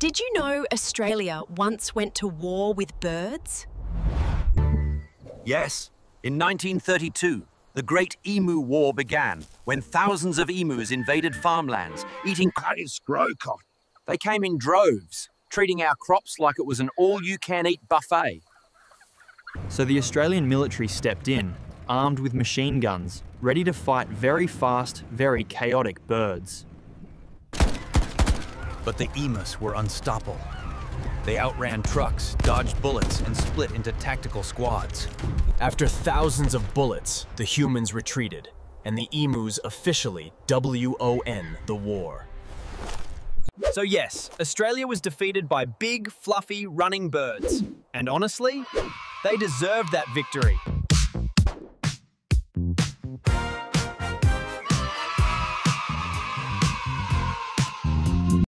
Did you know Australia once went to war with birds? Yes, in 1932, the Great Emu War began when thousands of emus invaded farmlands, eating growcott. They came in droves, treating our crops like it was an all-you-can-eat buffet. So the Australian military stepped in, armed with machine guns, ready to fight very fast, very chaotic birds. But the emus were unstoppable. They outran trucks, dodged bullets, and split into tactical squads. After thousands of bullets, the humans retreated, and the emus officially won the war. So yes, Australia was defeated by big, fluffy, running birds. And honestly, they deserved that victory.